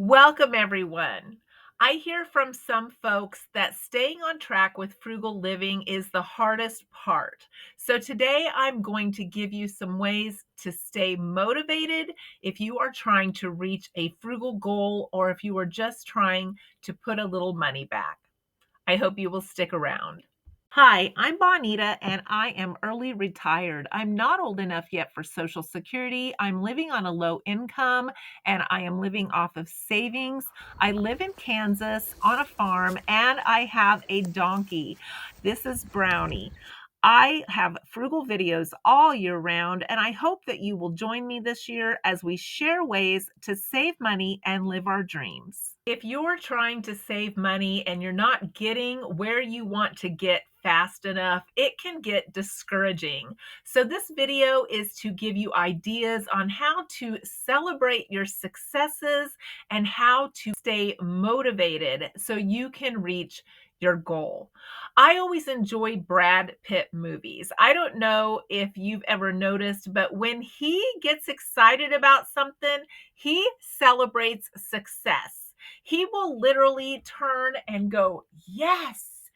Welcome, everyone. I hear from some folks that staying on track with frugal living is the hardest part. So, today I'm going to give you some ways to stay motivated if you are trying to reach a frugal goal or if you are just trying to put a little money back. I hope you will stick around. Hi, I'm Bonita and I am early retired. I'm not old enough yet for Social Security. I'm living on a low income and I am living off of savings. I live in Kansas on a farm and I have a donkey. This is Brownie. I have frugal videos all year round, and I hope that you will join me this year as we share ways to save money and live our dreams. If you're trying to save money and you're not getting where you want to get fast enough, it can get discouraging. So, this video is to give you ideas on how to celebrate your successes and how to stay motivated so you can reach your goal. I always enjoy Brad Pitt movies. I don't know if you've ever noticed, but when he gets excited about something, he celebrates success. He will literally turn and go, "Yes,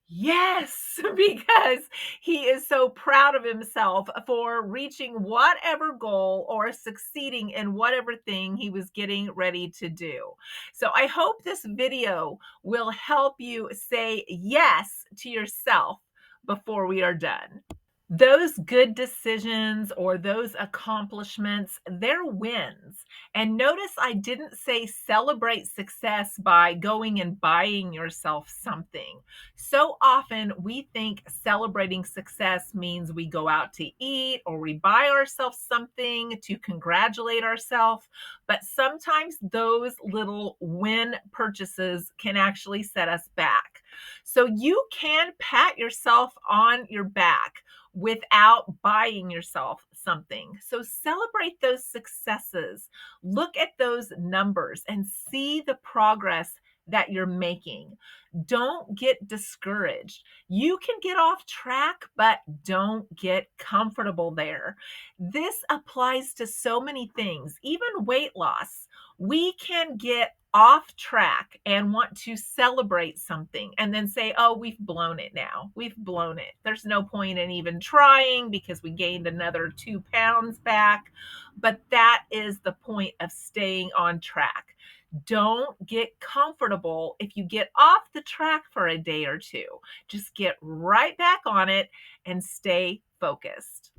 yes," because he is so proud of himself for reaching whatever goal or succeeding in whatever thing he was getting ready to do. So I hope this video will help you say yes to yourself before we are done. Those good decisions or those accomplishments, they're wins. And notice I didn't say celebrate success by going and buying yourself something. So often we think celebrating success means we go out to eat or we buy ourselves something to congratulate ourselves. But sometimes those little win purchases can actually set us back. So you can pat yourself on your back without buying yourself something. So celebrate those successes. Look at those numbers and see the progress that you're making. Don't get discouraged. You can get off track, but don't get comfortable there. This applies to so many things, even weight loss. We can get off track and want to celebrate something and then say, "Oh, we've blown it now. We've blown it. There's no point in even trying because we gained another 2 pounds back." But that is the point of staying on track. Don't get comfortable if you get off the track for a day or two. Just get right back on it and stay focused.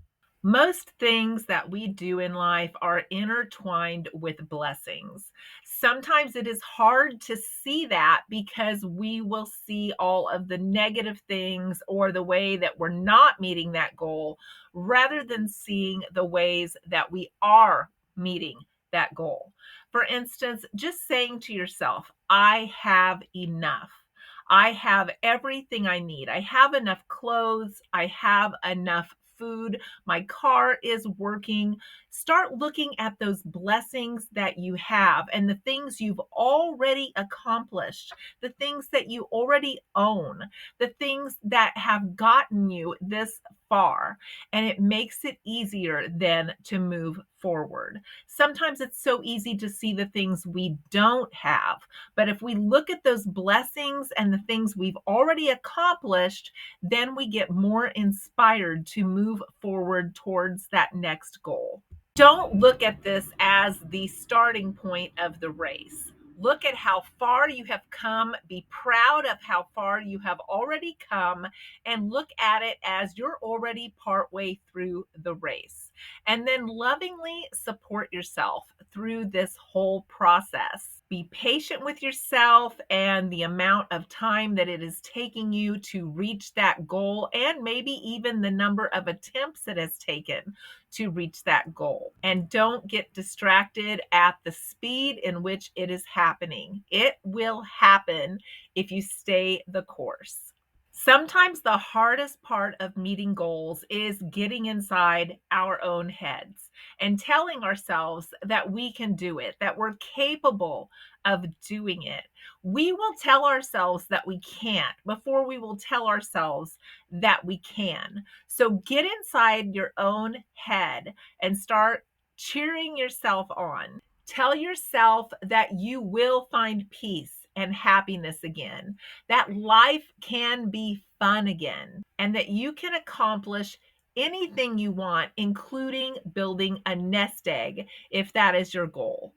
Most things that we do in life are intertwined with blessings. Sometimes it is hard to see that because we will see all of the negative things or the way that we're not meeting that goal rather than seeing the ways that we are meeting that goal. For instance, just saying to yourself, "I have enough. I have everything I need. I have enough clothes. I have enough food. My car is working." Start looking at those blessings that you have and the things you've already accomplished, the things that you already own, the things that have gotten you this far. And it makes it easier then to move forward. Sometimes it's so easy to see the things we don't have. But if we look at those blessings and the things we've already accomplished, then we get more inspired to move forward towards that next goal. Don't look at this as the starting point of the race. Look at how far you have come. Be proud of how far you have already come and look at it as you're already partway through the race. And then lovingly support yourself through this whole process. Be patient with yourself and the amount of time that it is taking you to reach that goal, and maybe even the number of attempts it has taken to reach that goal. And don't get distracted at the speed in which it is happening. It will happen if you stay the course. Sometimes the hardest part of meeting goals is getting inside our own heads and telling ourselves that we can do it, that we're capable of doing it. We will tell ourselves that we can't before we will tell ourselves that we can. So get inside your own head and start cheering yourself on. Tell yourself that you will find peace and happiness again, that life can be fun again, and that you can accomplish anything you want, including building a nest egg if that is your goal.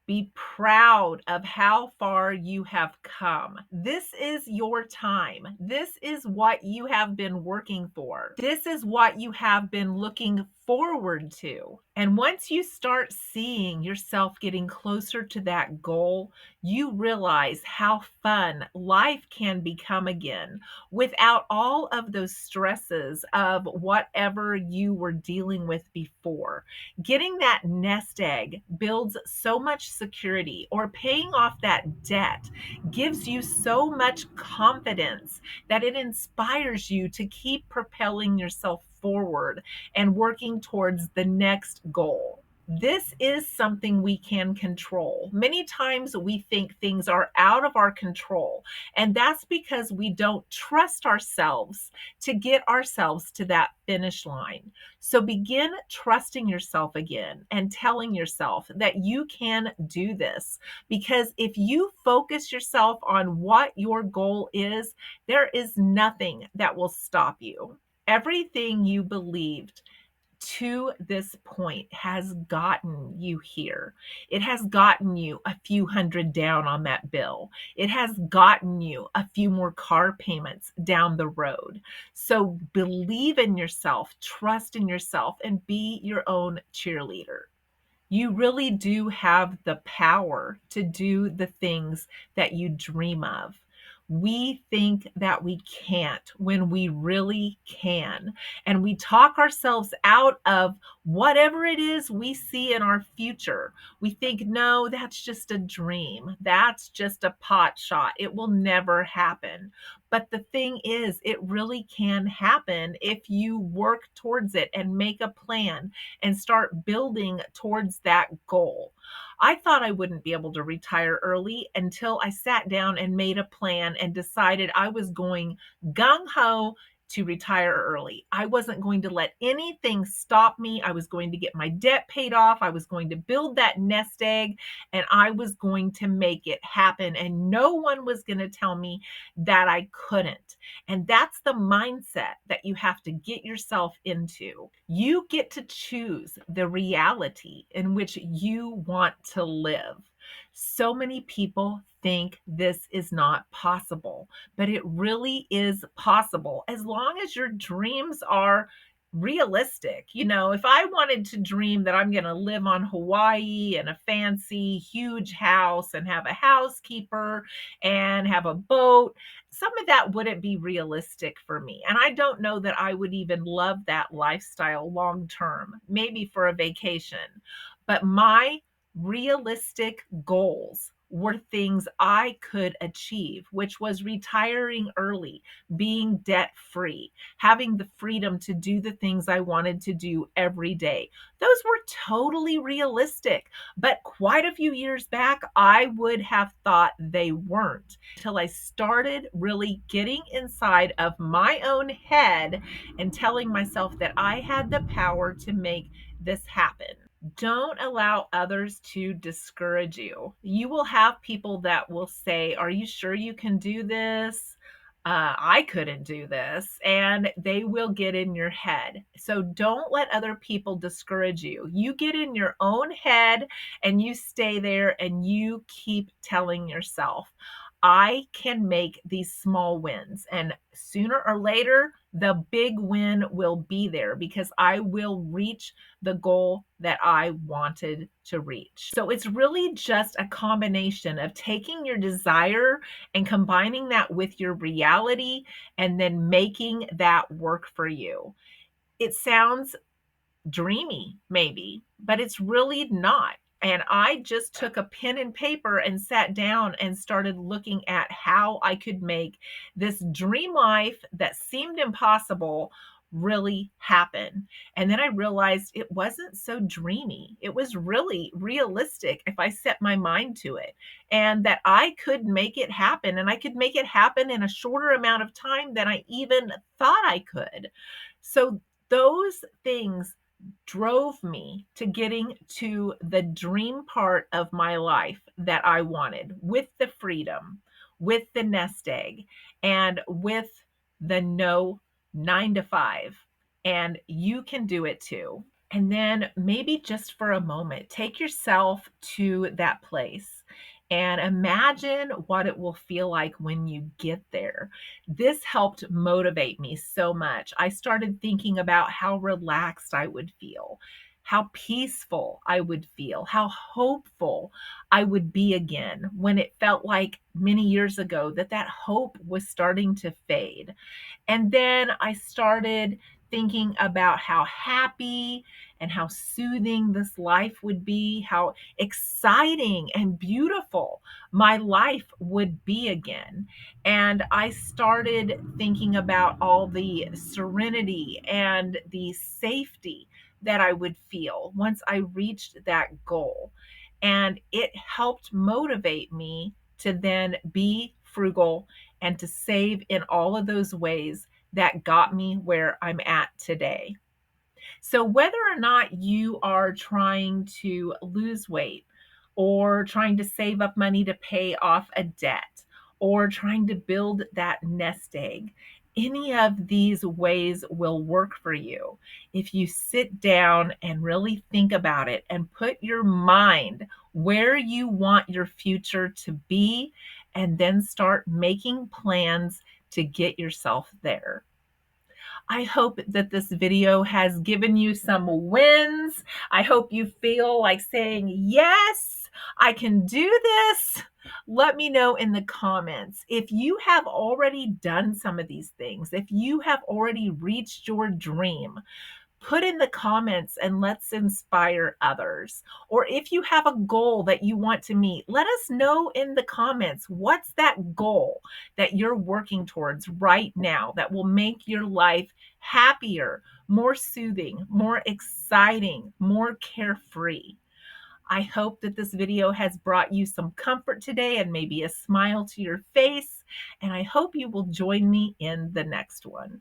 Be proud of how far you have come. This is your time. This is what you have been working for. This is what you have been looking forward to. And once you start seeing yourself getting closer to that goal, you realize how fun life can become again without all of those stresses of whatever you were dealing with before. Getting that nest egg builds so much security, or paying off that debt gives you so much confidence that it inspires you to keep propelling yourself forward and working towards the next goal. This is something we can control. Many times we think things are out of our control, and that's because we don't trust ourselves to get ourselves to that finish line. So begin trusting yourself again and telling yourself that you can do this. Because if you focus yourself on what your goal is, there is nothing that will stop you. Everything you believed to this point has gotten you here. It has gotten you a few hundred down on that bill. It has gotten you a few more car payments down the road. So believe in yourself, trust in yourself, and be your own cheerleader. You really do have the power to do the things that you dream of. We think that we can't when we really can. And we talk ourselves out of whatever it is we see in our future. We think, no, that's just a dream. That's just a pot shot. It will never happen. But the thing is, it really can happen if you work towards it and make a plan and start building towards that goal. I thought I wouldn't be able to retire early until I sat down and made a plan and decided I was going gung ho to retire early. I wasn't going to let anything stop me. I was going to get my debt paid off. I was going to build that nest egg, and I was going to make it happen. And no one was going to tell me that I couldn't. And that's the mindset that you have to get yourself into. You get to choose the reality in which you want to live. So many people think this is not possible, but it really is possible as long as your dreams are realistic. You know, if I wanted to dream that I'm going to live on Hawaii in a fancy, huge house and have a housekeeper and have a boat, some of that wouldn't be realistic for me. And I don't know that I would even love that lifestyle long term, maybe for a vacation. But my realistic goals were things I could achieve, which was retiring early, being debt free, having the freedom to do the things I wanted to do every day. Those were totally realistic. But quite a few years back, I would have thought they weren't until I started really getting inside of my own head and telling myself that I had the power to make this happen. Don't allow others to discourage you. You will have people that will say, "Are you sure you can do this? I couldn't do this." And they will get in your head. So don't let other people discourage you. You get in your own head and you stay there and you keep telling yourself, I can make these small wins. And sooner or later, the big win will be there because I will reach the goal that I wanted to reach. So it's really just a combination of taking your desire and combining that with your reality and then making that work for you. It sounds dreamy, maybe, but it's really not. And I just took a pen and paper and sat down and started looking at how I could make this dream life that seemed impossible really happen. And then I realized it wasn't so dreamy. It was really realistic if I set my mind to it, and that I could make it happen, and I could make it happen in a shorter amount of time than I even thought I could. So those things drove me to getting to the dream part of my life that I wanted, with the freedom, with the nest egg, and with the no 9 to 5. And you can do it too. And then maybe just for a moment, take yourself to that place and imagine what it will feel like when you get there. This helped motivate me so much. I started thinking about how relaxed I would feel, how peaceful I would feel, how hopeful I would be again, when it felt like many years ago that that hope was starting to fade. And then I started thinking about how happy and how soothing this life would be, how exciting and beautiful my life would be again. And I started thinking about all the serenity and the safety that I would feel once I reached that goal. And it helped motivate me to then be frugal and to save in all of those ways that got me where I'm at today. So, whether or not you are trying to lose weight, or trying to save up money to pay off a debt, or trying to build that nest egg, any of these ways will work for you if you sit down and really think about it and put your mind where you want your future to be, and then start making plans to get yourself there. I hope that this video has given you some wins. I hope you feel like saying, yes, I can do this. Let me know in the comments if you have already done some of these things, if you have already reached your dream. Put in the comments and let's inspire others. Or if you have a goal that you want to meet, let us know in the comments. What's that goal that you're working towards right now that will make your life happier, more soothing, more exciting, more carefree? I hope that this video has brought you some comfort today and maybe a smile to your face. And I hope you will join me in the next one.